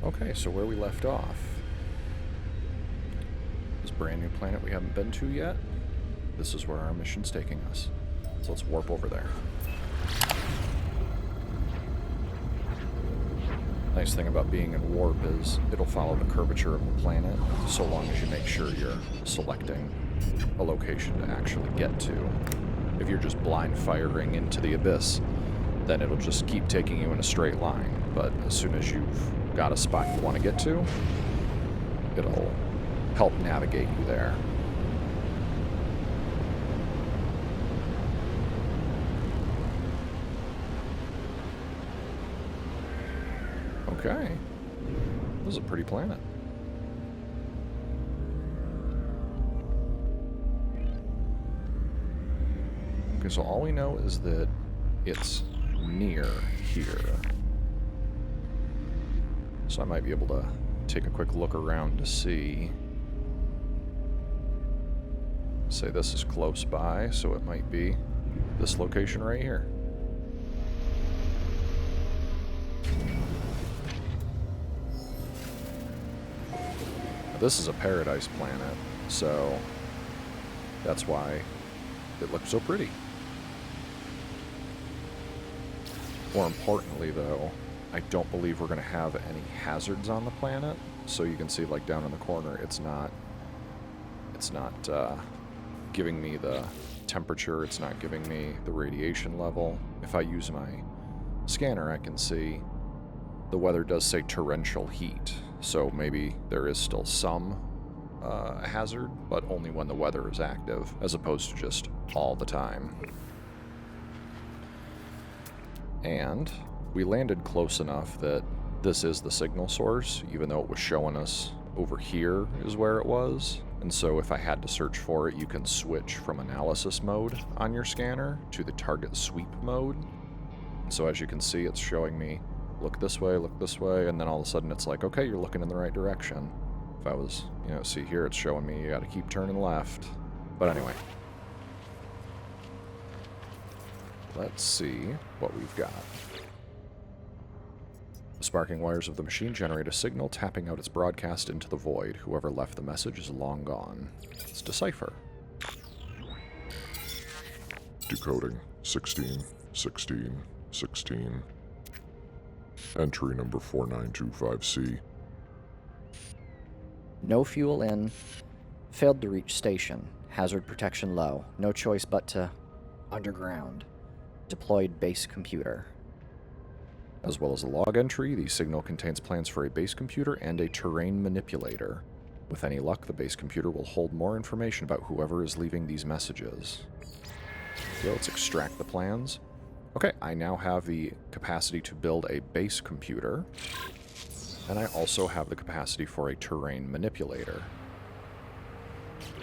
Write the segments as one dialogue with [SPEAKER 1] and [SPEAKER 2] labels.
[SPEAKER 1] Okay, so where we left off. This brand new planet we haven't been to yet. This is where our mission's taking us. So let's warp over there. Nice thing about being in warp is it'll follow the curvature of the planet, so long as you make sure you're selecting a location to actually get to. If you're just blind firing into the abyss, then it'll just keep taking you in a straight line. But as soon as you've got a spot you want to get to, it'll help navigate you there. Okay. This is a pretty planet. Okay, so all we know is that it's near here. So I might be able to take a quick look around to see. Say this is close by, so it might be this location right here. This is a paradise planet, so that's why it looks so pretty. More importantly, though, I don't believe we're going to have any hazards on the planet. So you can see, like, down in the corner, it's not giving me the temperature, it's not giving me the radiation level. If I use my scanner, I can see the weather does say torrential heat. So maybe there is still some hazard, but only when the weather is active, as opposed to just all the time. And we landed close enough that this is the signal source, even though it was showing us over here is where it was. And so if I had to search for it, you can switch from analysis mode on your scanner to the target sweep mode. And so as you can see, it's showing me look this way, and then all of a sudden it's like, okay, you're looking in the right direction. If I was, see here, it's showing me you gotta keep turning left. But anyway. Let's see what we've got. The sparking wires of the machine generate a signal, tapping out its broadcast into the void. Whoever left the message is long gone. Let's decipher.
[SPEAKER 2] Decoding. 16, 16, 16. Entry number 4925C.
[SPEAKER 3] No fuel in. Failed to reach station. Hazard protection low. No choice but to underground. Deployed base computer.
[SPEAKER 1] As well as a log entry, the signal contains plans for a base computer and a terrain manipulator. With any luck, the base computer will hold more information about whoever is leaving these messages. Okay, let's extract the plans. Okay, I now have the capacity to build a base computer, and I also have the capacity for a terrain manipulator.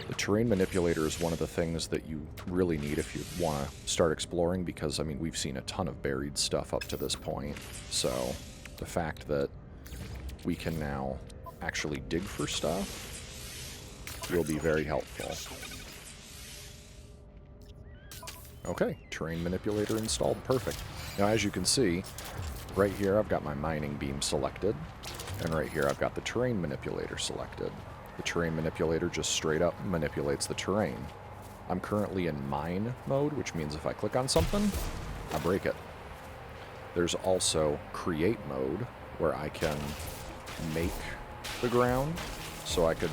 [SPEAKER 1] The terrain manipulator is one of the things that you really need if you want to start exploring, because, I mean, we've seen a ton of buried stuff up to this point, so the fact that we can now actually dig for stuff will be very helpful. Okay, terrain manipulator installed. Perfect. Now, as you can see, right here I've got my mining beam selected, and right here I've got the terrain manipulator selected. The terrain manipulator just straight up manipulates the terrain. I'm currently in mine mode, which means if I click on something, I break it. There's also create mode, where I can make the ground, so I could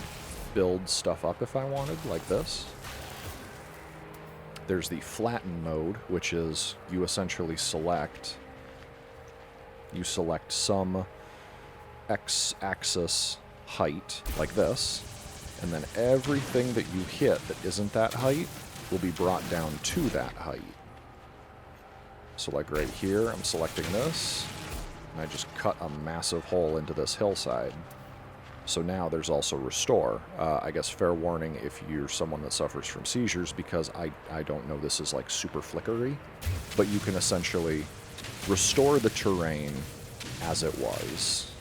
[SPEAKER 1] build stuff up if I wanted, like this. There's the flatten mode, which is you essentially select some x-axis height, like this, and then everything that you hit that isn't that height will be brought down to that height. So like right here, I'm selecting this, and I just cut a massive hole into this hillside. So now there's also restore. I guess fair warning if you're someone that suffers from seizures, because I don't know, this is like super flickery, but you can essentially restore the terrain as it was.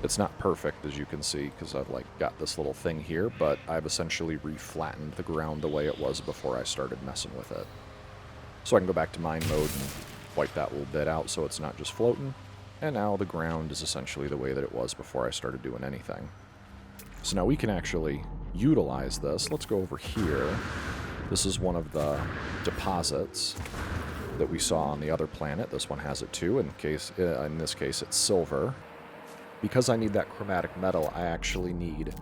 [SPEAKER 1] It's not perfect, as you can see, because I've like got this little thing here, but I've essentially reflattened the ground the way it was before I started messing with it. So I can go back to mine mode and wipe that little bit out so it's not just floating. And now the ground is essentially the way that it was before I started doing anything. So now we can actually utilize this. Let's go over here. This is one of the deposits that we saw on the other planet. This one has it too. In this case, it's silver. Because I need that chromatic metal, I actually need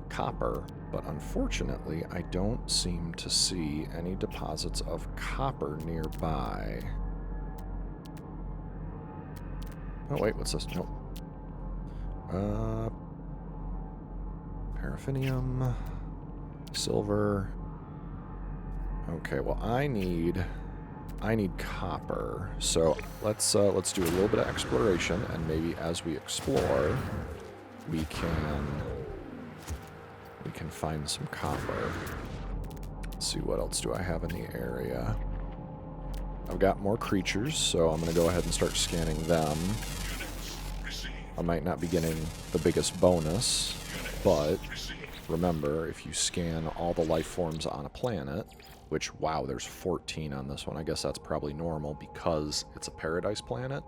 [SPEAKER 1] copper. But unfortunately, I don't seem to see any deposits of copper nearby. Oh, wait, what's this? Nope. Paraffinium, silver. Okay, well, I need copper. So let's do a little bit of exploration, and maybe as we explore, we can find some copper. Let's see, what else do I have in the area? I've got more creatures, so I'm going to go ahead and start scanning them. I might not be getting the biggest bonus, but remember, if you scan all the life forms on a planet, which, wow, there's 14 on this one. I guess that's probably normal because it's a paradise planet.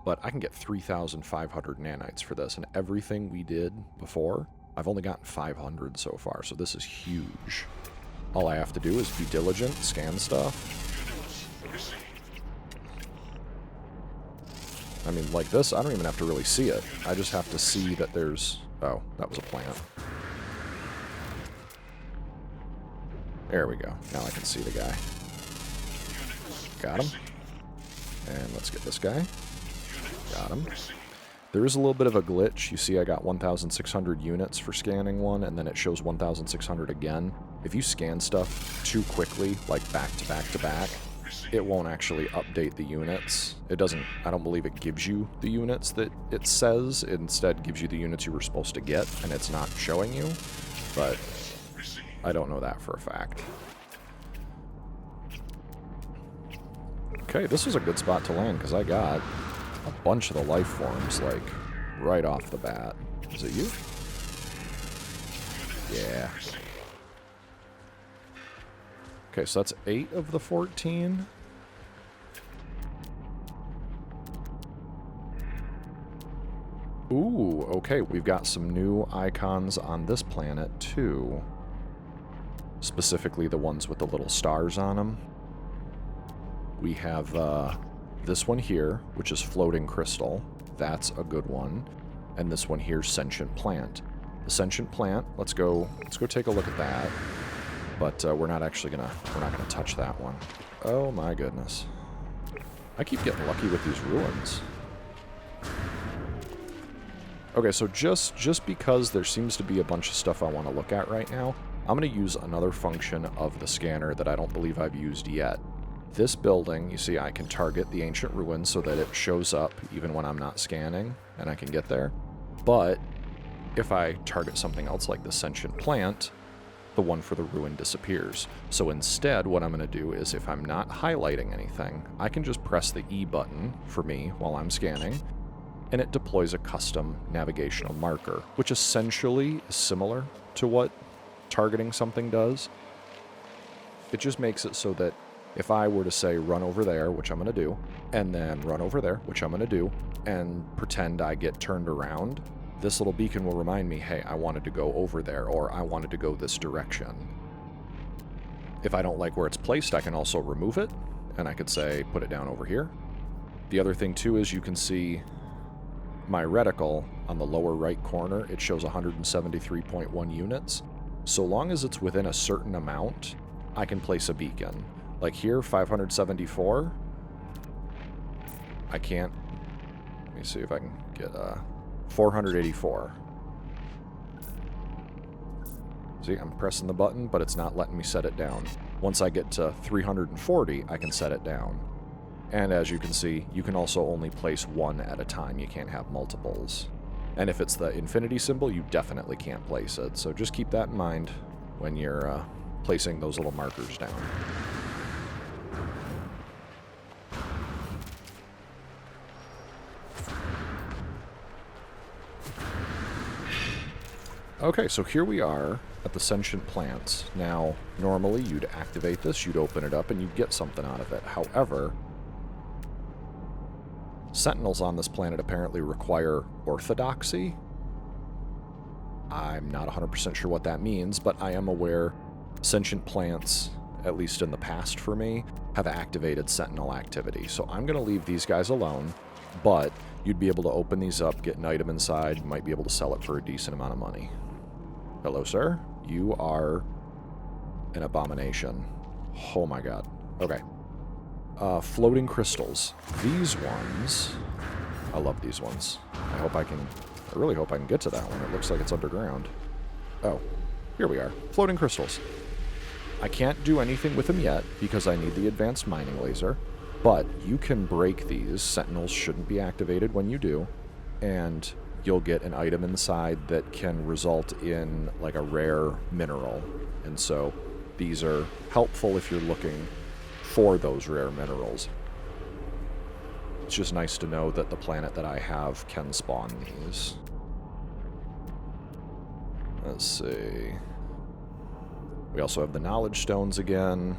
[SPEAKER 1] But I can get 3,500 nanites for this, and everything we did before, I've only gotten 500 so far, so this is huge. All I have to do is be diligent, scan stuff. I mean, like this, I don't even have to really see it. I just have to see that there's... Oh, that was a plant. There we go. Now I can see the guy. Got him. And let's get this guy. Got him. There is a little bit of a glitch. You see I got 1,600 units for scanning one, and then it shows 1,600 again. If you scan stuff too quickly, like back to back to back, it won't actually update the units. It doesn't, I don't believe it gives you the units that it says. It instead gives you the units you were supposed to get, and it's not showing you. But I don't know that for a fact. Okay, this was a good spot to land, because I got a bunch of the life forms, like, right off the bat. Is it you? Yeah. Okay, so that's 8 of the 14. Ooh, okay, we've got some new icons on this planet, too. Specifically the ones with the little stars on them. We have this one here, which is floating crystal. That's a good one. And this one here, sentient plant. The sentient plant, let's go take a look at that. But we're not gonna touch that one. Oh my goodness. I keep getting lucky with these ruins. Okay, so just because there seems to be a bunch of stuff I want to look at right now, I'm going to use another function of the scanner that I don't believe I've used yet. This building, you see I can target the ancient ruins so that it shows up even when I'm not scanning, and I can get there. But if I target something else like the sentient plant, the one for the ruin disappears. So instead, what I'm going to do is, if I'm not highlighting anything, I can just press the E button for me while I'm scanning, and it deploys a custom navigational marker, which essentially is similar to what targeting something does. It just makes it so that if I were to say run over there, which I'm going to do, and then run over there, which I'm going to do, and pretend I get turned around, this little beacon will remind me, hey, I wanted to go over there, or I wanted to go this direction. If I don't like where it's placed, I can also remove it, and I could say put it down over here. The other thing too is you can see my reticle on the lower right corner. It shows 173.1 units. So long as it's within a certain amount, I can place a beacon. Like here, 574. I can't. Let me see if I can get 484. See, I'm pressing the button, but it's not letting me set it down. Once I get to 340, I can set it down. And as you can see, you can also only place one at a time. You can't have multiples. And if it's the infinity symbol, you definitely can't place it. So just keep that in mind when you're placing those little markers down. Okay, so here we are at the sentient plants. Now, normally you'd activate this, you'd open it up, and you'd get something out of it. However, Sentinels on this planet apparently require orthodoxy. I'm not 100% sure what that means, but I am aware sentient plants, at least in the past for me, have activated Sentinel activity. So I'm going to leave these guys alone, but you'd be able to open these up, get an item inside, you might be able to sell it for a decent amount of money. Hello, sir. You are an abomination. Oh my god. Okay. Floating crystals. These ones... I love these ones. I really hope I can get to that one. It looks like it's underground. Oh, here we are. Floating crystals. I can't do anything with them yet because I need the advanced mining laser, but you can break these. Sentinels shouldn't be activated when you do, and you'll get an item inside that can result in like a rare mineral. And so these are helpful if you're looking for those rare minerals. It's just nice to know that the planet that I have can spawn these. Let's see. We also have the knowledge stones again.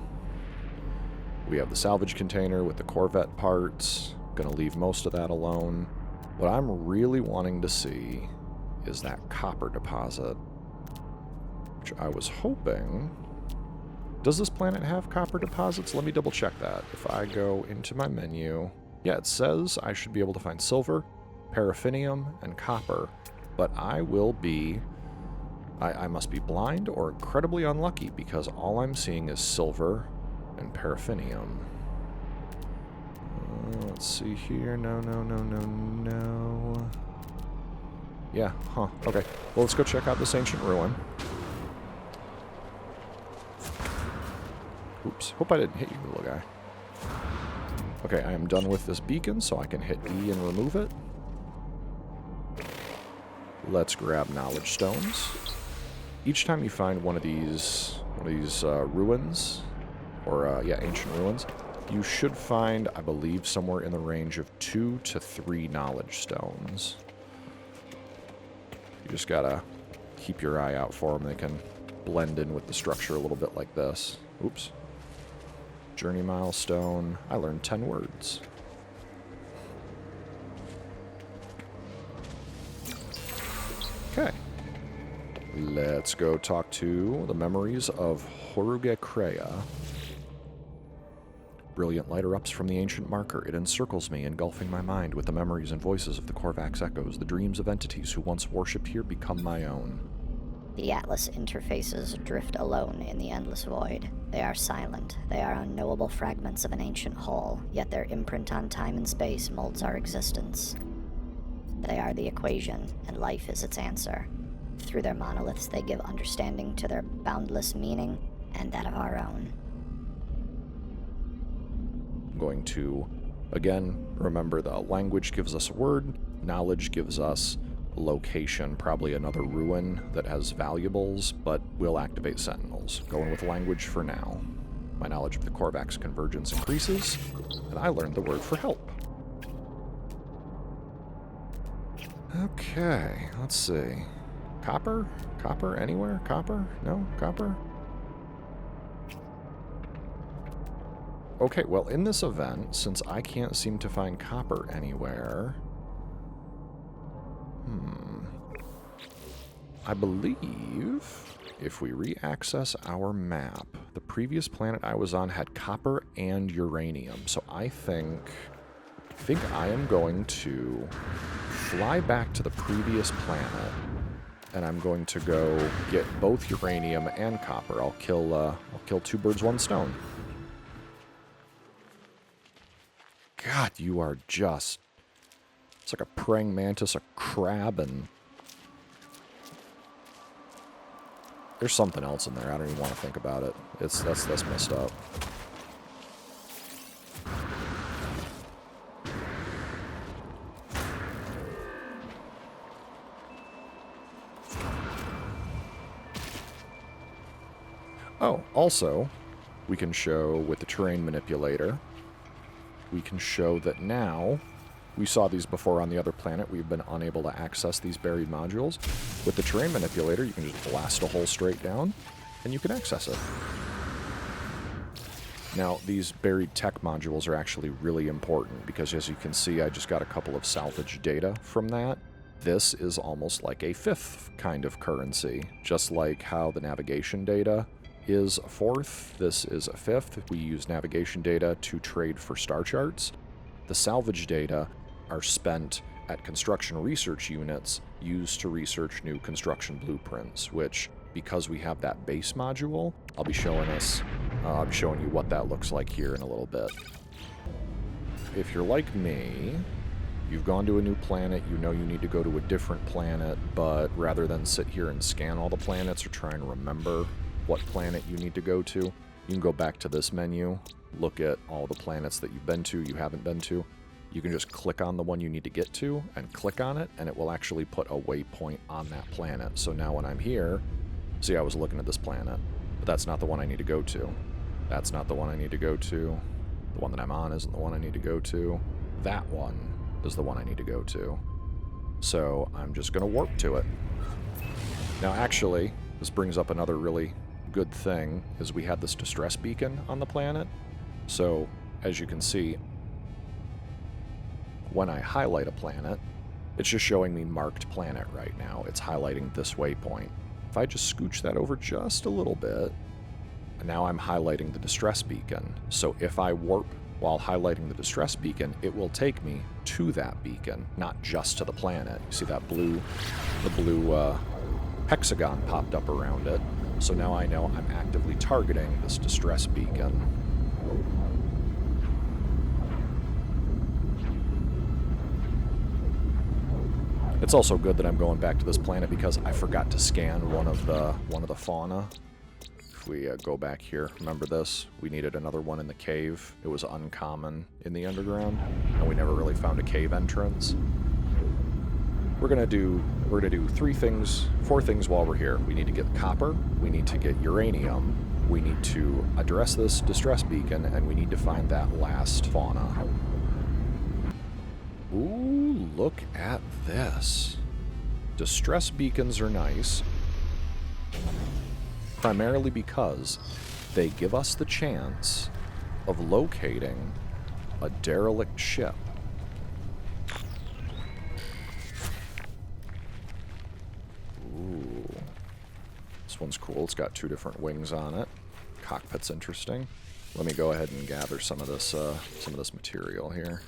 [SPEAKER 1] We have the salvage container with the Corvette parts. Gonna leave most of that alone. What I'm really wanting to see is that copper deposit, which I was hoping... Does this planet have copper deposits? Let me double check that. If I go into my menu... Yeah, it says I should be able to find silver, paraffinium, and copper, but I will be... I must be blind or incredibly unlucky because all I'm seeing is silver and paraffinium. Let's see here. No. Yeah, huh. Okay. Well, let's go check out this ancient ruin. Oops. Hope I didn't hit you, little guy. Okay, I am done with this beacon, so I can hit E and remove it. Let's grab knowledge stones. Each time you find one of these ruins, or ancient ruins, you should find, I believe, somewhere in the range of 2 to 3 knowledge stones. You just gotta keep your eye out for them. They can blend in with the structure a little bit like this. Oops. Journey milestone. I learned 10 words. Okay. Let's go talk to the memories of Horugekrea. Brilliant light erupts from the ancient marker. It encircles me, engulfing my mind with the memories and voices of the Korvax echoes. The dreams of entities who once worshipped here become my own.
[SPEAKER 4] The Atlas interfaces drift alone in the endless void. They are silent. They are unknowable fragments of an ancient whole, yet their imprint on time and space molds our existence. They are the equation, and life is its answer. Through their monoliths, they give understanding to their boundless meaning and that of our own.
[SPEAKER 1] I'm going to, again, remember the language gives us a word, knowledge gives us location, probably another ruin that has valuables, but will activate sentinels. Going with language for now. My knowledge of the Korvax convergence increases, and I learned the word for help. Okay, let's see. Copper? Copper anywhere? Copper? No? Copper? Okay, well, in this event, since I can't seem to find copper anywhere... I believe if we re-access our map, the previous planet I was on had copper and uranium. So I think I am going to fly back to the previous planet, and I'm going to go get both uranium and copper. I'll kill 2 birds, 1 stone. God, you are just... It's like a praying mantis, a crab, and... There's something else in there. I don't even want to think about it. That's messed up. Oh, also, we can show with the terrain manipulator, we can show that now... We saw these before on the other planet. We've been unable to access these buried modules. With the terrain manipulator, you can just blast a hole straight down, and you can access it. Now, these buried tech modules are actually really important because, as you can see, I just got a couple of salvage data from that. This is almost like a fifth kind of currency, just like how the navigation data is a fourth, this is a fifth. We use navigation data to trade for star charts. The salvage data are spent at construction research units used to research new construction blueprints, which, because we have that base module, I'll be showing you what that looks like here in a little bit. If you're like me, you've gone to a new planet, you know you need to go to a different planet, but rather than sit here and scan all the planets or try and remember what planet you need to go to, you can go back to this menu, look at all the planets that you've been to, you haven't been to. You can just click on the one you need to get to and click on it, and it will actually put a waypoint on that planet. So now when I'm here, see, I was looking at this planet, but that's not the one I need to go to. That's not the one I need to go to. The one that I'm on isn't the one I need to go to. That one is the one I need to go to. So I'm just going to warp to it. Now actually, this brings up another really good thing, is we had this distress beacon on the planet. So as you can see, when I highlight a planet, it's just showing me marked planet right now. It's highlighting this waypoint. If I just scooch that over just a little bit, now I'm highlighting the distress beacon. So if I warp while highlighting the distress beacon, it will take me to that beacon, not just to the planet. You see that blue hexagon popped up around it. So now I know I'm actively targeting this distress beacon. It's also good that I'm going back to this planet because I forgot to scan one of the fauna. If we go back here, remember this? We needed another one in the cave. It was uncommon in the underground, and we never really found a cave entrance. We're gonna do 4 things while we're here. We need to get copper, we need to get uranium, we need to address this distress beacon, and we need to find that last fauna. Ooh, look at this. Distress beacons are nice, primarily because they give us the chance of locating a derelict ship. Ooh. This one's cool. It's got 2 different wings on it. Cockpit's interesting. Let me go ahead and gather some of this material here.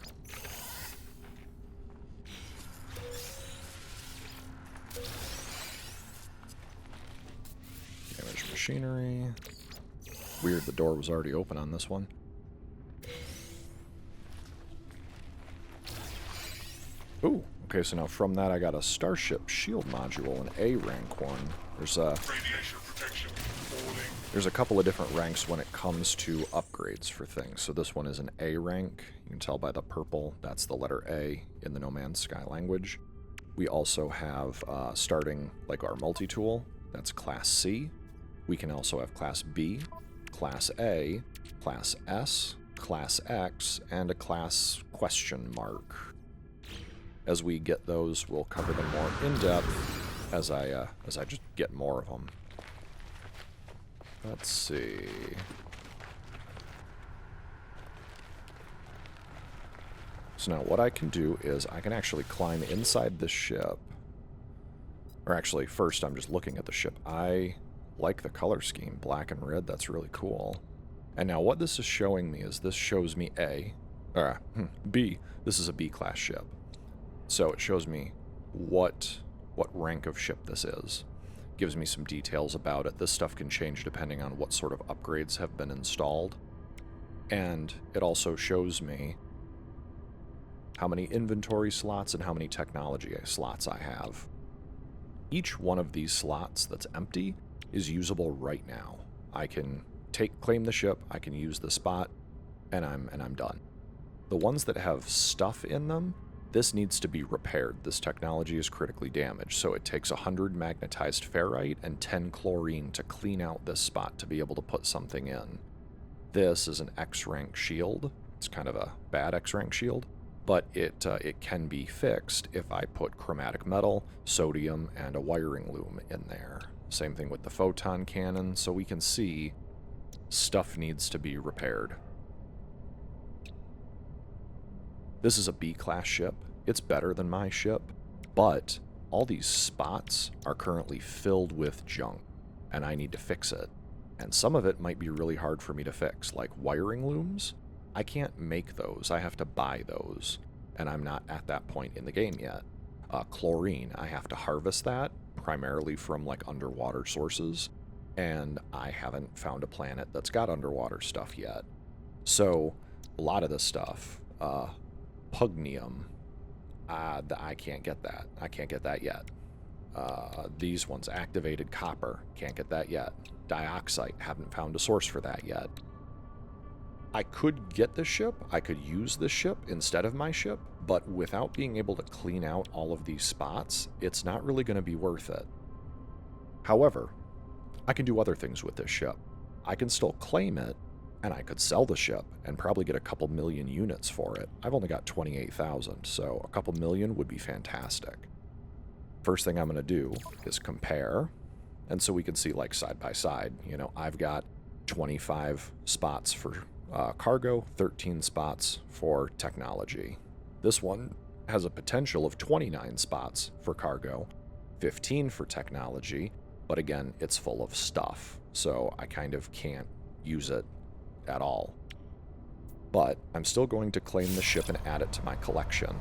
[SPEAKER 1] Damaged machinery. Weird, the door was already open on this one. Ooh, okay, so now from that I got a Starship Shield module, an A rank one. There's a couple of different ranks when it comes to upgrades for things. So this one is an A rank. You can tell by the purple, that's the letter A in the No Man's Sky language. We also have starting like our multi-tool, that's Class C. We can also have Class B, Class A, Class S, Class X, and a Class question mark. As we get those, we'll cover them more in depth as I just get more of them. Let's see. So now what I can do is I can actually climb inside this ship. Or actually, first I'm just looking at the ship. I like the color scheme, black and red. That's really cool. And now what this is showing me is this shows me B. This is a B-class ship. So it shows me what rank of ship this is. Gives me some details about it. This stuff can change depending on what sort of upgrades have been installed. And it also shows me how many inventory slots and how many technology slots I have. Each one of these slots that's empty is usable right now. I can claim the ship, I can use the spot, and I'm done. The ones that have stuff in them, this needs to be repaired. This technology is critically damaged, so it takes 100 magnetized ferrite and 10 chlorine to clean out this spot to be able to put something in. This is an X-rank shield. It's kind of a bad X-rank shield, but it can be fixed if I put chromatic metal, sodium, and a wiring loom in there. Same thing with the photon cannon, so we can see stuff needs to be repaired. This is a B-class ship. It's better than my ship, but all these spots are currently filled with junk, and I need to fix it. And some of it might be really hard for me to fix, like wiring looms. I can't make those. I have to buy those, and I'm not at that point in the game yet. Chlorine, I have to harvest that, primarily from like underwater sources, and I haven't found a planet that's got underwater stuff yet. So a lot of this stuff, pugnium, I can't get that. I can't get that yet. These ones, activated copper, can't get that yet. Dioxite, haven't found a source for that yet. I could get this ship, I could use this ship instead of my ship, but without being able to clean out all of these spots, it's not really going to be worth it. However, I can do other things with this ship. I can still claim it, and I could sell the ship and probably get a couple million units for it. I've only got 28,000, so a couple million would be fantastic. First thing I'm going to do is compare, and so we can see like side by side. You know, I've got 25 spots for cargo, 13 spots for technology. This one has a potential of 29 spots for cargo, 15 for technology, but again, it's full of stuff, so I kind of can't use it at all. But I'm still going to claim the ship and add it to my collection.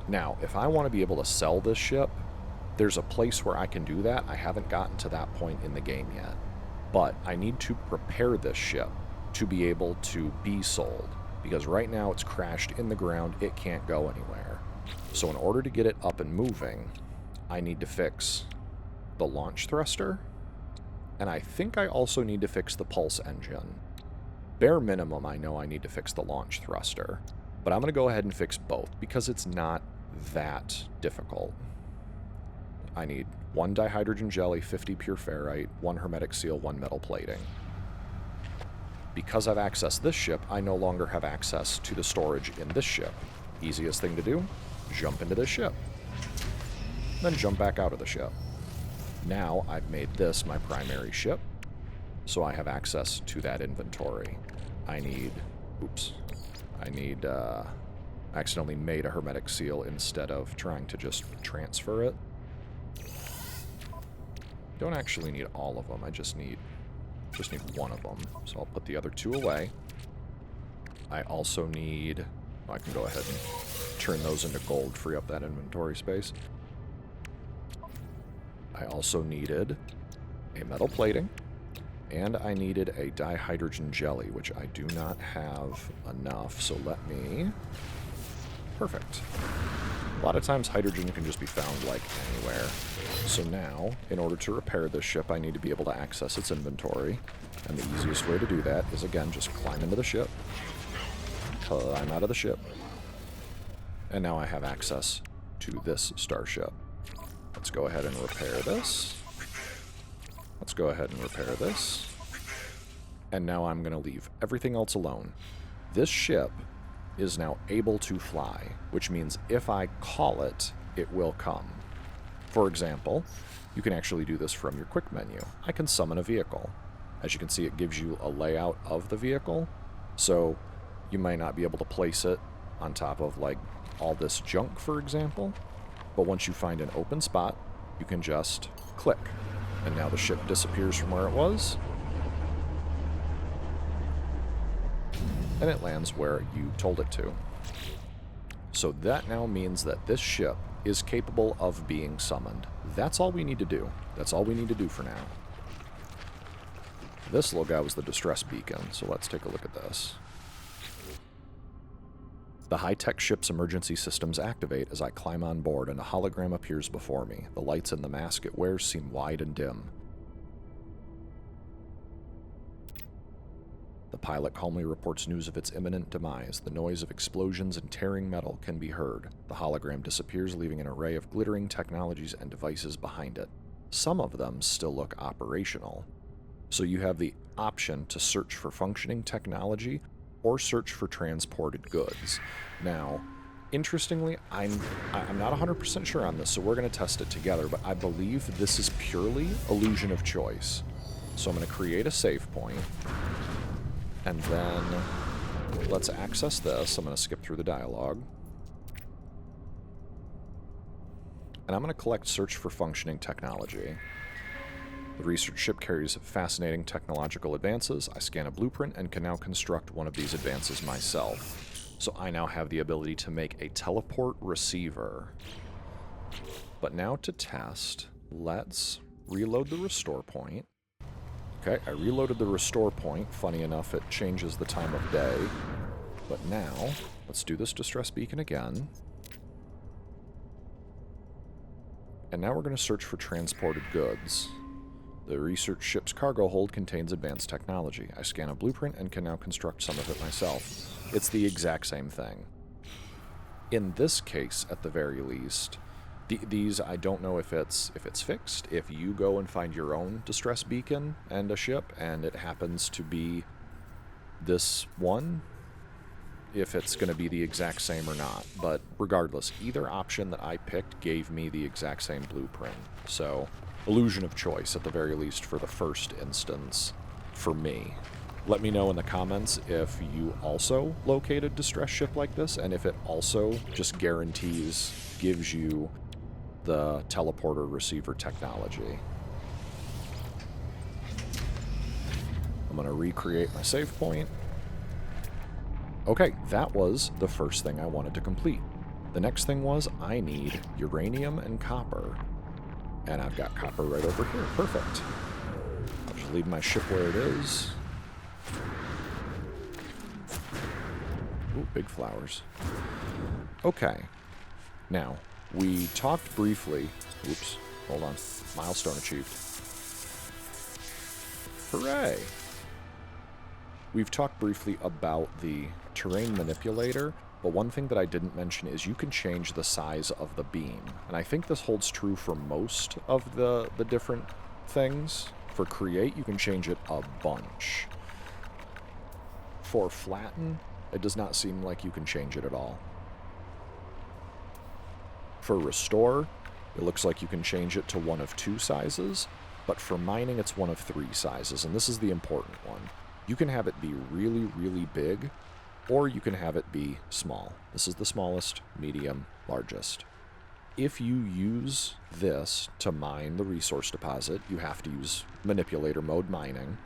[SPEAKER 1] Now, if I want to be able to sell this ship, there's a place where I can do that. I haven't gotten to that point in the game yet. But I need to prepare this ship to be able to be sold, because right now it's crashed in the ground, it can't go anywhere. So in order to get it up and moving, I need to fix the launch thruster, and I think I also need to fix the pulse engine. Bare minimum, I know I need to fix the launch thruster, but I'm going to go ahead and fix both because it's not that difficult. I need 1 dihydrogen jelly, 50 pure ferrite, 1 hermetic seal, 1 metal plating. Because I've accessed this ship, I no longer have access to the storage in this ship. Easiest thing to do, jump into this ship. Then jump back out of the ship. Now I've made this my primary ship, so I have access to that inventory. I accidentally made a hermetic seal instead of trying to just transfer it. Don't actually need all of them, I just need one of them. So I'll put the other 2 away. I also need... I can go ahead and turn those into gold, free up that inventory space. I also needed a metal plating, and I needed a dihydrogen jelly, which I do not have enough, so let me... Perfect. A lot of times hydrogen can just be found, like, anywhere. So now, in order to repair this ship, I need to be able to access its inventory. And the easiest way to do that is, again, just climb into the ship. Climb out of the ship. And now I have access to this starship. Let's go ahead and repair this. Let's go ahead and repair this. And now I'm going to leave everything else alone. This ship is now able to fly, which means if I call it, it will come. For example, you can actually do this from your quick menu. I can summon a vehicle. As you can see, it gives you a layout of the vehicle, so you might not be able to place it on top of like all this junk, for example, but once you find an open spot, you can just click, and now the ship disappears from where it was, and it lands where you told it to. So that now means that this ship is capable of being summoned. That's all we need to do. That's all we need to do for now. This little guy was the distress beacon, so let's take a look at this. The high-tech ship's emergency systems activate as I climb on board and a hologram appears before me. The lights in the mask it wears seem wide and dim. The pilot calmly reports news of its imminent demise. The noise of explosions and tearing metal can be heard. The hologram disappears, leaving an array of glittering technologies and devices behind it. Some of them still look operational. So you have the option to search for functioning technology or search for transported goods. Now, interestingly, I'm not 100% sure on this, so we're going to test it together, but I believe this is purely illusion of choice. So I'm going to create a save point, and then let's access this. I'm going to skip through the dialogue. And I'm going to collect search for functioning technology. The research ship carries fascinating technological advances. I scan a blueprint and can now construct one of these advances myself. So I now have the ability to make a teleport receiver. But now to test, let's reload the restore point. Okay, I reloaded the restore point. Funny enough, it changes the time of day. But now, let's do this distress beacon again. And now we're going to search for transported goods. The research ship's cargo hold contains advanced technology. I scan a blueprint and can now construct some of it myself. It's the exact same thing. In this case, at the very least, these, I don't know if it's fixed. If you go and find your own distress beacon and a ship, and it happens to be this one, if it's going to be the exact same or not. But regardless, either option that I picked gave me the exact same blueprint. So, illusion of choice, at the very least, for the first instance, for me. Let me know in the comments if you also locate a distress ship like this, and if it also just guarantees, gives you the teleporter receiver technology. I'm going to recreate my save point. Okay, that was the first thing I wanted to complete. The next thing was I need uranium and copper. And I've got copper right over here. Perfect. I'll just leave my ship where it is. Ooh, big flowers. Okay. Now, we talked briefly... Oops, hold on. Milestone achieved. Hooray! We've talked briefly about the terrain manipulator, but one thing that I didn't mention is you can change the size of the beam. And I think this holds true for most of the different things. For create, you can change it a bunch. For flatten, it does not seem like you can change it at all. For restore, it looks like you can change it to one of 2 sizes, but for mining it's one of 3 sizes, and this is the important one. You can have it be really, really big, or you can have it be small. This is the smallest, medium, largest. If you use this to mine the resource deposit, you have to use manipulator mode mining.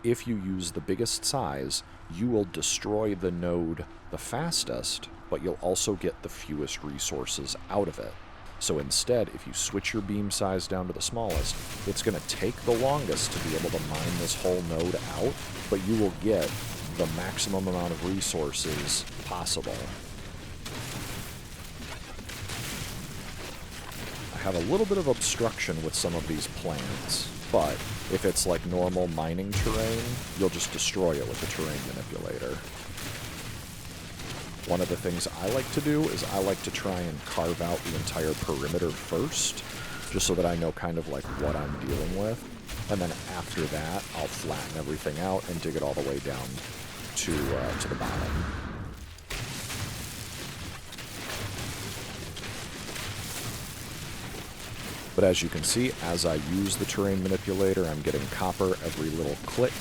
[SPEAKER 1] If you use the biggest size, you will destroy the node the fastest, but you'll also get the fewest resources out of it. So instead, if you switch your beam size down to the smallest, it's going to take the longest to be able to mine this whole node out, but you will get the maximum amount of resources possible. I have a little bit of obstruction with some of these plants, but if it's like normal mining terrain, you'll just destroy it with the terrain manipulator. One of the things I like to do is I like to try and carve out the entire perimeter first, just so that I know kind of like what I'm dealing with. And then after that, I'll flatten everything out and dig it all the way down to the bottom. But as you can see, as I use the terrain manipulator, I'm getting copper every little click.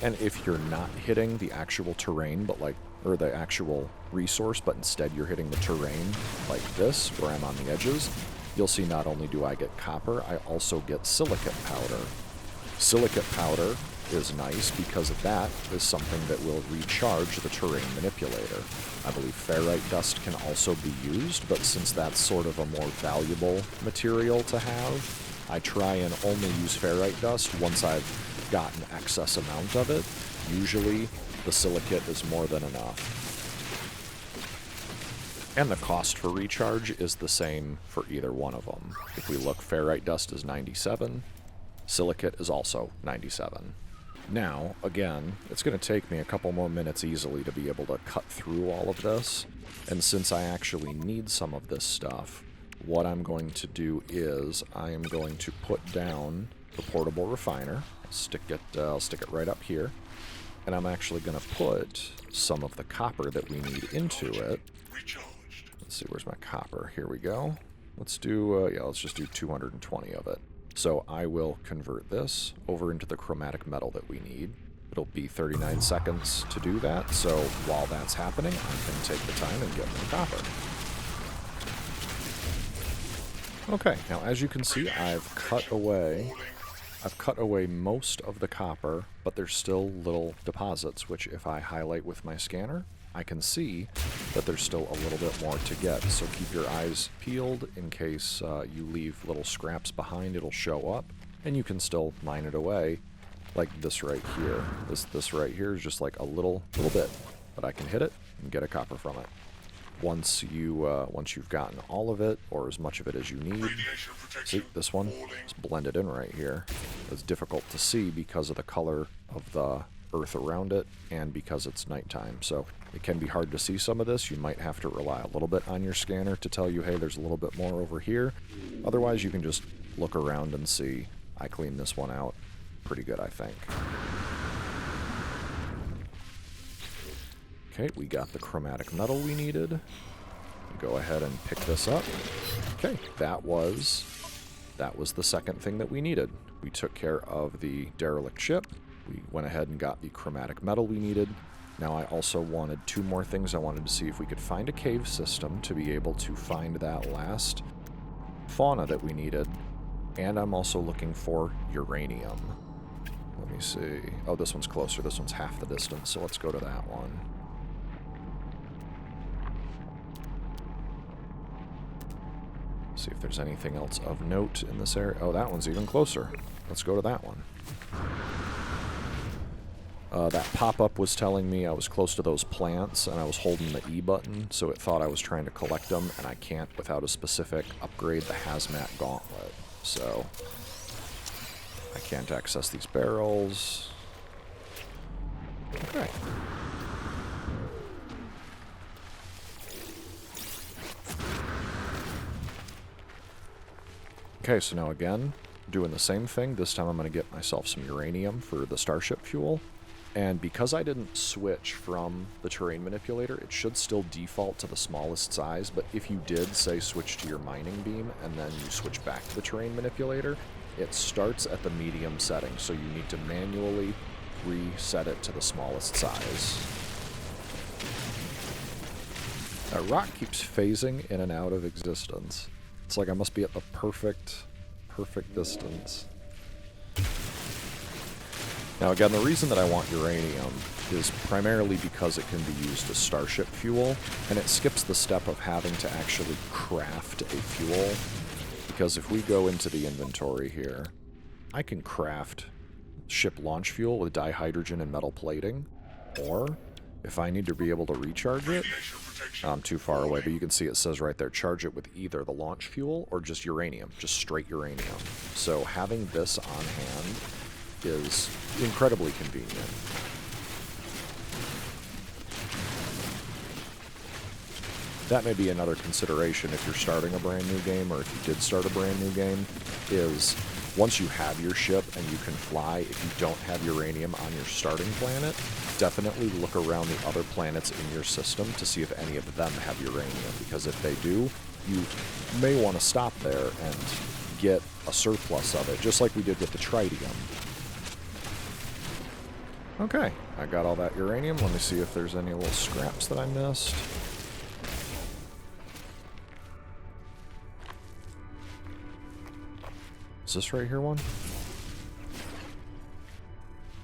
[SPEAKER 1] And if you're not hitting the actual terrain, but or the actual resource, but instead you're hitting the terrain like this, where I'm on the edges, you'll see not only do I get copper, I also get silicate powder. Silicate powder is nice because that is something that will recharge the terrain manipulator. I believe ferrite dust can also be used, but since that's sort of a more valuable material to have, I try and only use ferrite dust once I've got an excess amount of it. Usually the silicate is more than enough. And the cost for recharge is the same for either one of them. If we look, ferrite dust is 97, silicate is also 97. Now, again, it's going to take me a couple more minutes easily to be able to cut through all of this, and since I actually need some of this stuff, what I'm going to do is I am going to put down the portable refiner. I'll stick it right up here, and I'm actually going to put some of the copper that we need into it. Let's see, where's my copper? Here we go. Let's do, yeah, let's just do 220 of it. So I will convert this over into the chromatic metal that we need. It'll be 39 seconds to do that, so while that's happening, I can take the time and get more copper. Okay, now as you can see, I've cut away most of the copper, but there's still little deposits, which if I highlight with my scanner, I can see that there's still a little bit more to get. So keep your eyes peeled in case you leave little scraps behind, it'll show up, and you can still mine it away. Like this right here. This right here is just like a little bit, but I can hit it and get a copper from it. Once you've gotten all of it, or as much of it as you need. See, this one is blended in right here. It's difficult to see because of the color of the earth around it, and because it's nighttime. So it can be hard to see some of this. You might have to rely a little bit on your scanner to tell you, hey, there's a little bit more over here. Otherwise, you can just look around and see. I cleaned this one out pretty good, I think. Okay, we got the chromatic metal we needed. Go ahead and pick this up. Okay, that was the second thing that we needed. We took care of the derelict ship. We went ahead and got the chromatic metal we needed. Now I also wanted two more things. I wanted to see if we could find a cave system to be able to find that last fauna that we needed. And I'm also looking for uranium. Let me see. Oh, this one's closer. This one's half the distance, so let's go to that one. See if there's anything else of note in this area. Oh, that one's even closer. Let's go to that one. That pop-up was telling me I was close to those plants, and I was holding the E button, so it thought I was trying to collect them, and I can't without a specific upgrade, the hazmat gauntlet. So I can't access these barrels. Okay. Okay, so now again, doing the same thing. This time I'm going to get myself some uranium for the starship fuel. And because I didn't switch from the terrain manipulator, it should still default to the smallest size, but if you did, say, switch to your mining beam, and then you switch back to the terrain manipulator, it starts at the medium setting, so you need to manually reset it to the smallest size. That rock keeps phasing in and out of existence. It's like I must be at the perfect distance. Now again, the reason that I want uranium is primarily because it can be used as starship fuel, and it skips the step of having to actually craft a fuel. Because if we go into the inventory here, I can craft ship launch fuel with dihydrogen and metal plating, or if I need to be able to recharge it, I'm too far away, but you can see it says right there, charge it with either the launch fuel or just uranium, just straight uranium. So having this on hand is incredibly convenient. That may be another consideration if you're starting a brand new game, or if you did start a brand new game, is once you have your ship and you can fly, if you don't have uranium on your starting planet, definitely look around the other planets in your system to see if any of them have uranium, because if they do, you may want to stop there and get a surplus of it, just like we did with the tritium. Okay, I got all that uranium. Let me see if there's any little scraps that I missed. Is this right here one?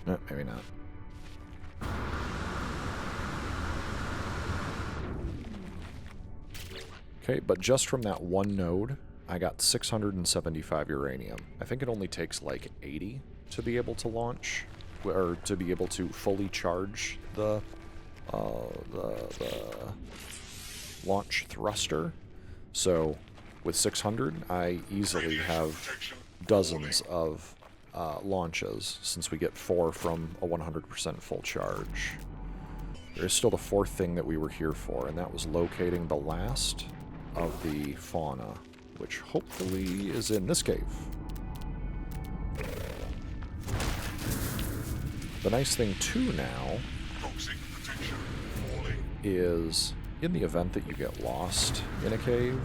[SPEAKER 1] No, maybe not. Okay, but just from that one node, I got 675 uranium. I think it only takes like 80 to be able to launch, or to be able to fully charge the launch thruster. So with 600, I easily have dozens of launches, since we get 4 from a 100% full charge. There's still the fourth thing that we were here for, and that was locating the last of the fauna, which hopefully is in this cave. The nice thing too now is in the event that you get lost in a cave,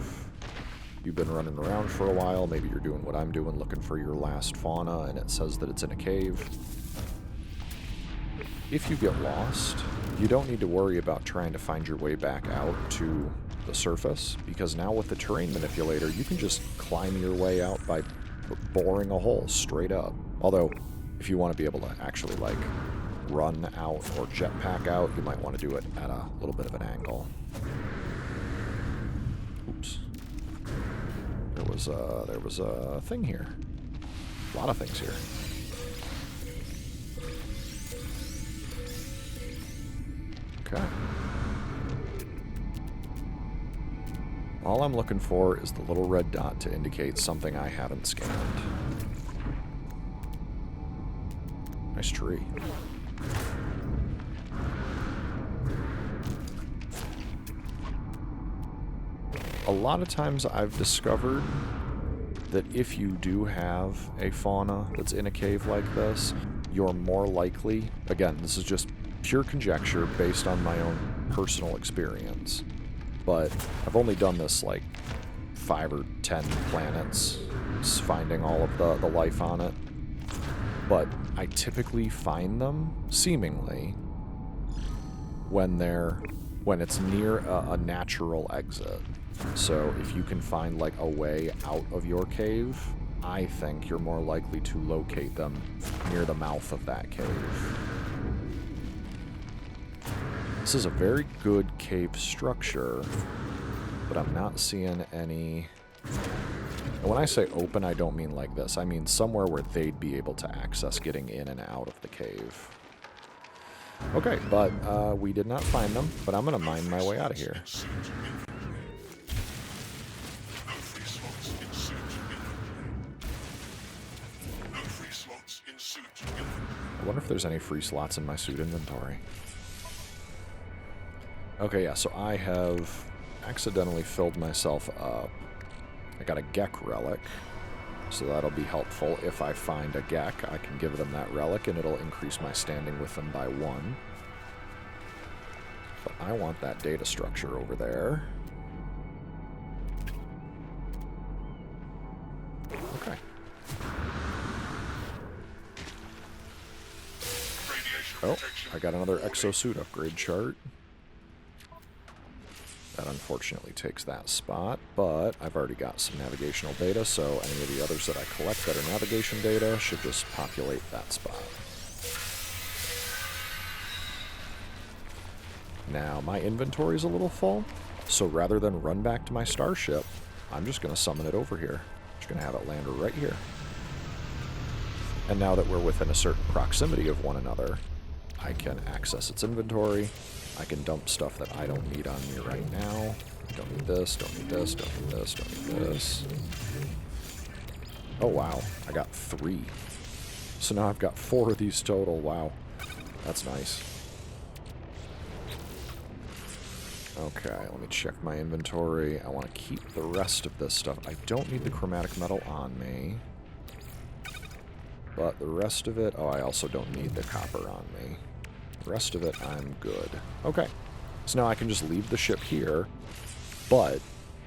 [SPEAKER 1] you've been running around for a while, maybe you're doing what I'm doing, looking for your last fauna, and it says that it's in a cave. If you get lost, you don't need to worry about trying to find your way back out to the surface, because now with the terrain manipulator, you can just climb your way out by boring a hole straight up. Although, if you want to be able to actually, like, run out or jetpack out, you might want to do it at a little bit of an angle. Oops. There was a thing here. A lot of things here. Okay. All I'm looking for is the little red dot to indicate something I haven't scanned. Nice tree. A lot of times I've discovered that if you do have a fauna that's in a cave like this, you're more likely, again, this is just pure conjecture based on my own personal experience, but I've only done this like 5 or 10 planets, finding all of the life on it, but I typically find them, seemingly, when it's near a natural exit. So if you can find like a way out of your cave, I think you're more likely to locate them near the mouth of that cave. This is a very good cave structure, but I'm not seeing any... And when I say open, I don't mean like this. I mean somewhere where they'd be able to access getting in and out of the cave. Okay, but we did not find them, but I'm going to mine my way out of here. I wonder if there's any free slots in my suit inventory. Okay, yeah, so I have accidentally filled myself up. I got a Gek relic, so that'll be helpful. If I find a Gek, I can give them that relic, and it'll increase my standing with them by 1. But I want that data structure over there. Okay. Oh, I got another exosuit upgrade chart. That unfortunately takes that spot, but I've already got some navigational data, so any of the others that I collect that are navigation data should just populate that spot. Now, my inventory is a little full, so rather than run back to my starship, I'm just going to summon it over here. Just going to have it land right here. And now that we're within a certain proximity of one another, I can access its inventory. I can dump stuff that I don't need on me right now. Don't need this, don't need this, don't need this, don't need this. Oh wow, I got 3. So now I've got 4 of these total. Wow, that's nice. Okay, let me check my inventory. I want to keep the rest of this stuff. I don't need the chromatic metal on me. But the rest of it... Oh, I also don't need the copper on me. The rest of it, I'm good. Okay, so now I can just leave the ship here, but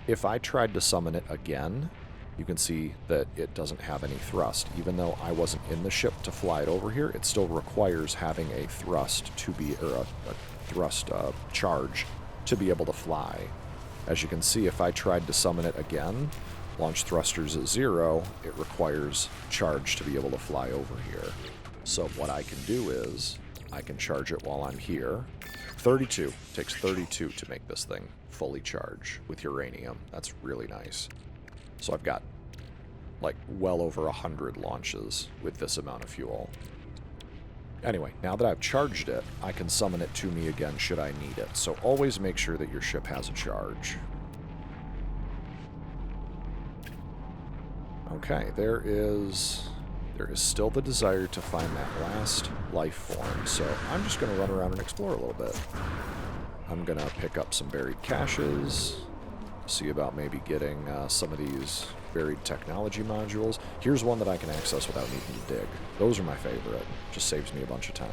[SPEAKER 1] if I tried to summon it again, you can see that it doesn't have any thrust. Even though I wasn't in the ship to fly it over here, it still requires having a thrust to be... or a thrust charge to be able to fly. As you can see, if I tried to summon it again, launch thrusters at 0, it requires charge to be able to fly over here. So what I can do is, I can charge it while I'm here. 32. Takes 32 to make this thing fully charge with uranium. That's really nice. So I've got, like, well over 100 launches with this amount of fuel. Anyway, now that I've charged it, I can summon it to me again should I need it. So always make sure that your ship has a charge. Okay, there is still the desire to find that last life form, so I'm just going to run around and explore a little bit. I'm going to pick up some buried caches, see about maybe getting some of these buried technology modules. Here's one that I can access without needing to dig. Those are my favorite. Just saves me a bunch of time.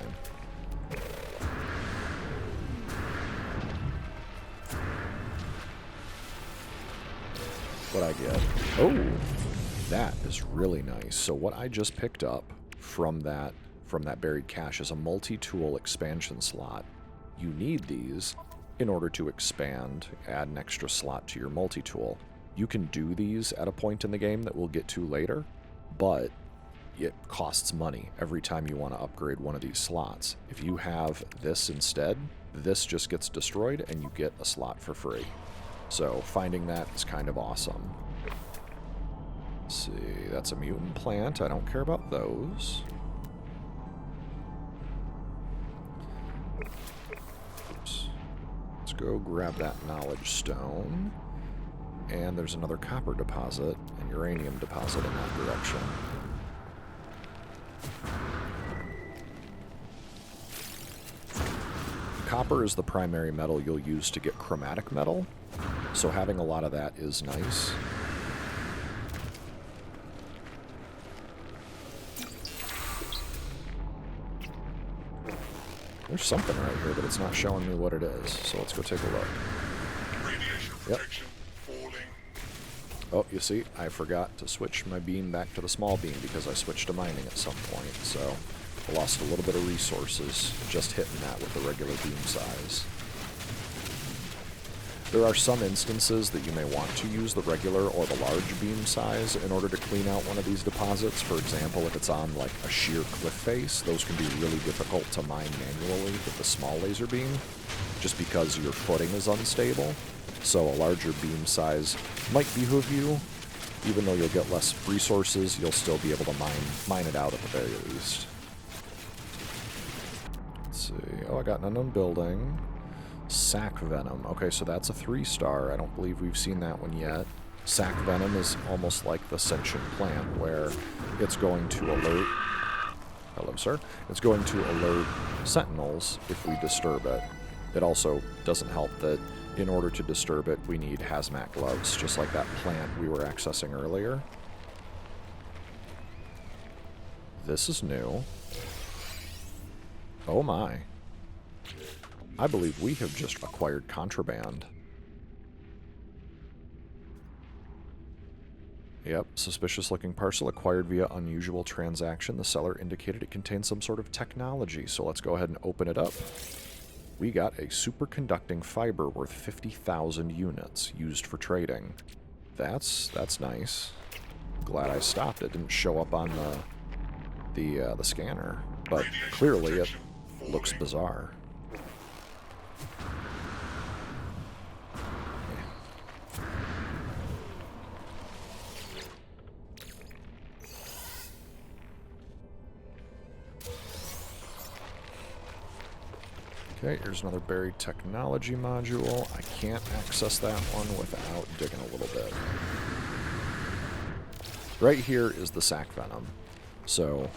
[SPEAKER 1] what I get. Oh, that is really nice. So what I just picked up from that buried cache is a multi-tool expansion slot. You need these in order to expand, add an extra slot to your multi-tool. You can do these at a point in the game that we'll get to later, but it costs money every time you want to upgrade one of these slots. If you have this instead, this just gets destroyed and you get a slot for free. So finding that is kind of awesome. Let's see, that's a mutant plant. I don't care about those. Oops. Let's go grab that knowledge stone. And there's another copper deposit and uranium deposit in that direction. Copper is the primary metal you'll use to get chromatic metal, so having a lot of that is nice. There's something right here, but it's not showing me what it is, so let's go take a look. Yep. Oh, you see, I forgot to switch my beam back to the small beam because I switched to mining at some point, so I lost a little bit of resources just hitting that with the regular beam size. There are some instances that you may want to use the regular or the large beam size in order to clean out one of these deposits. For example, if it's on like a sheer cliff face, those can be really difficult to mine manually with the small laser beam, just because your footing is unstable. So a larger beam size might behoove you. Even though you'll get less resources, you'll still be able to mine it out at the very least. Let's see. Oh, I got an unknown building. Sac Venom. Okay, so that's a 3-star. I don't believe we've seen that one yet. Sac Venom is almost like the sentient plant, where it's going to alert... Hello, sir. It's going to alert sentinels if we disturb it. It also doesn't help that in order to disturb it, we need hazmat gloves, just like that plant we were accessing earlier. This is new. Oh my. I believe we have just acquired Contraband. Yep, suspicious-looking parcel acquired via unusual transaction. The seller indicated it contains some sort of technology, so let's go ahead and open it up. We got a superconducting fiber worth 50,000 units used for trading. That's nice. Glad I stopped. It didn't show up on the scanner, but clearly it looks bizarre. Okay, here's another buried technology module. I can't access that one without digging a little bit. Right here is the Sac Venom. So,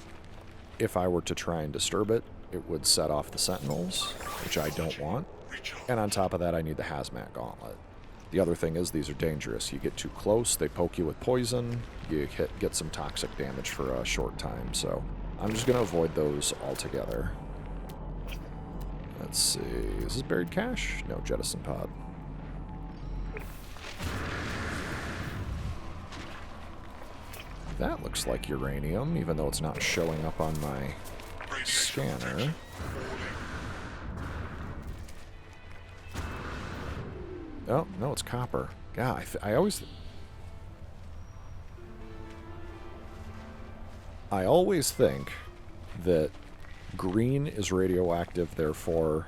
[SPEAKER 1] if I were to try and disturb it, it would set off the sentinels, which I don't want. And on top of that, I need the hazmat gauntlet. The other thing is these are dangerous. You get too close, they poke you with poison, you get some toxic damage for a short time. So, I'm just going to avoid those altogether. Let's see, is this buried cache? No, jettison pod. That looks like uranium, even though it's not showing up on my scanner. Oh, no, it's copper. Yeah, I always think that green is radioactive, therefore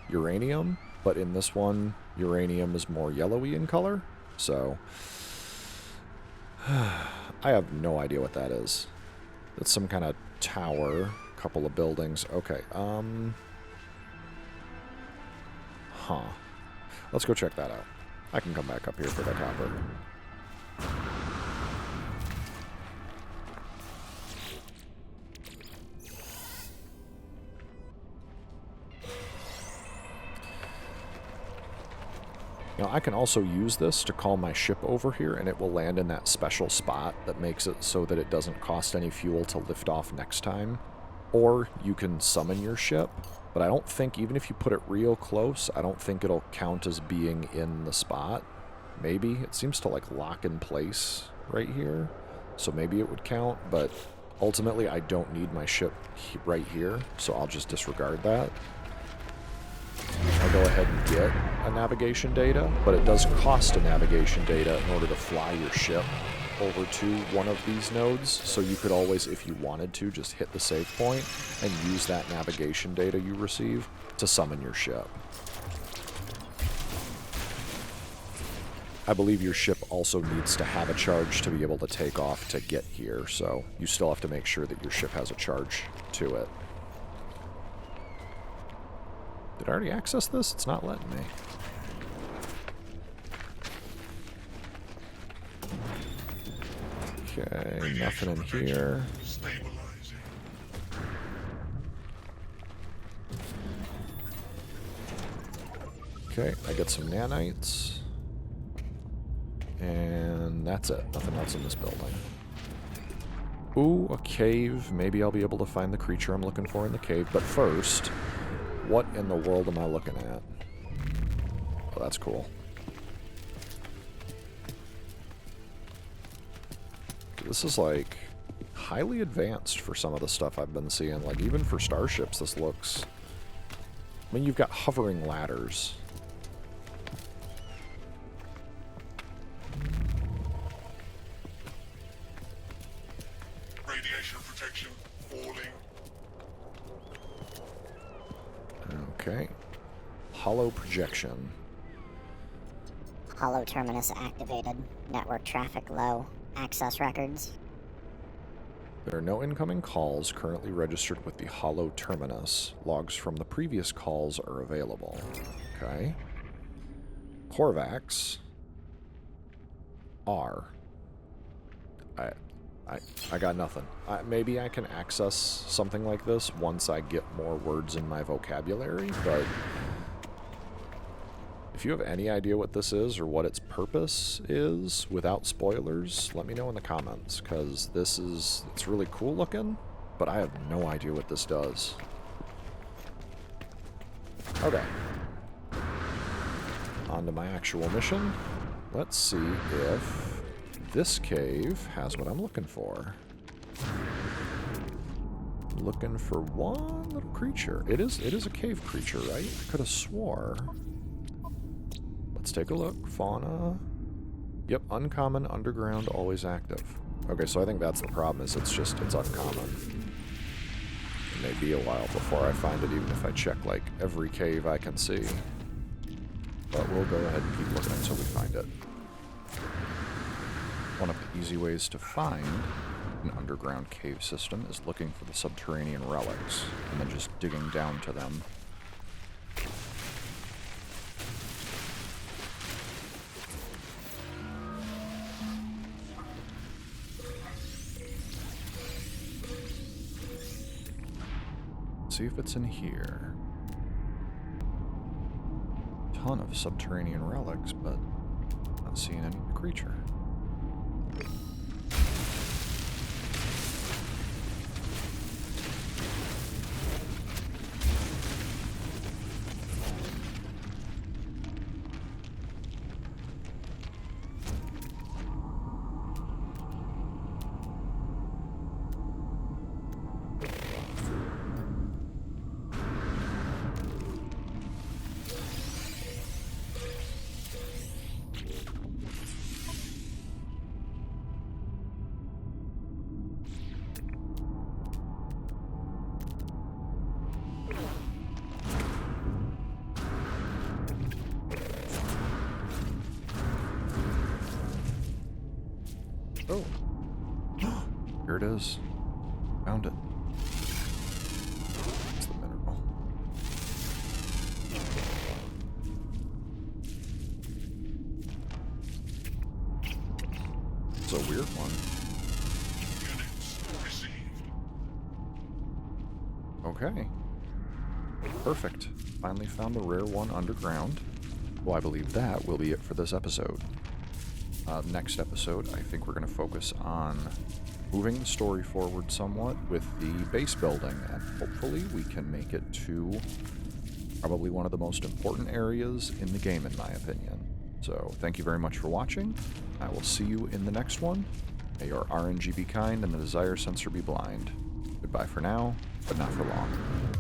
[SPEAKER 1] uranium, but in this one, uranium is more yellowy in color, so I have no idea what that is. It's some kind of tower, couple of buildings. Okay, let's go check that out. I can come back up here for the copper. Now, I can also use this to call my ship over here, and it will land in that special spot that makes it so that it doesn't cost any fuel to lift off next time. Or you can summon your ship, but I don't think, even if you put it real close, I don't think it'll count as being in the spot. Maybe. It seems to, like, lock in place right here. So maybe it would count, but ultimately I don't need my ship right here, so I'll just disregard that. I'll go ahead and get a navigation data, but it does cost a navigation data in order to fly your ship over to one of these nodes, so you could always, if you wanted to, just hit the save point and use that navigation data you receive to summon your ship. I believe your ship also needs to have a charge to be able to take off to get here, so you still have to make sure that your ship has a charge to it. Did I already access this? It's not letting me. Okay, nothing in here. Okay, I get some nanites. And that's it. Nothing else in this building. Ooh, a cave. Maybe I'll be able to find the creature I'm looking for in the cave. But first, what in the world am I looking at? Oh, that's cool. This is, like, highly advanced for some of the stuff I've been seeing. Like, even for starships, this looks... I mean, you've got hovering ladders.
[SPEAKER 2] Radiation protection falling.
[SPEAKER 1] Okay. Hollow projection.
[SPEAKER 4] Hollow terminus activated. Network traffic low. Access records.
[SPEAKER 1] There are no incoming calls currently registered with the hollow terminus. Logs from the previous calls are available. Okay. Korvax. R. I got nothing. Maybe I can access something like this once I get more words in my vocabulary, but if you have any idea what this is or what its purpose is without spoilers, let me know in the comments, because it's really cool looking, but I have no idea what this does. Okay. On to my actual mission. Let's see if this cave has what I'm looking for. Looking for one little creature. It is a cave creature, right? I could have swore. Let's take a look. Fauna. Yep, uncommon, underground, always active. Okay, so I think that's the problem, is it's uncommon. It may be a while before I find it, even if I check, like, every cave I can see. But we'll go ahead and keep looking until we find it. One of the easy ways to find an underground cave system is looking for the subterranean relics, and then just digging down to them. See if it's in here. Ton of subterranean relics, but not seeing any creature. Oh. Here it is. Found it. It's the mineral. It's a weird one. Okay. Perfect. Finally found the rare one underground. Well, I believe that will be it for this episode. Next episode, I think we're going to focus on moving the story forward somewhat with the base building, and hopefully we can make it to probably one of the most important areas in the game, in my opinion. So thank you very much for watching. I will see you in the next one. May your RNG be kind and the desire sensor be blind. Goodbye for now, but not for long.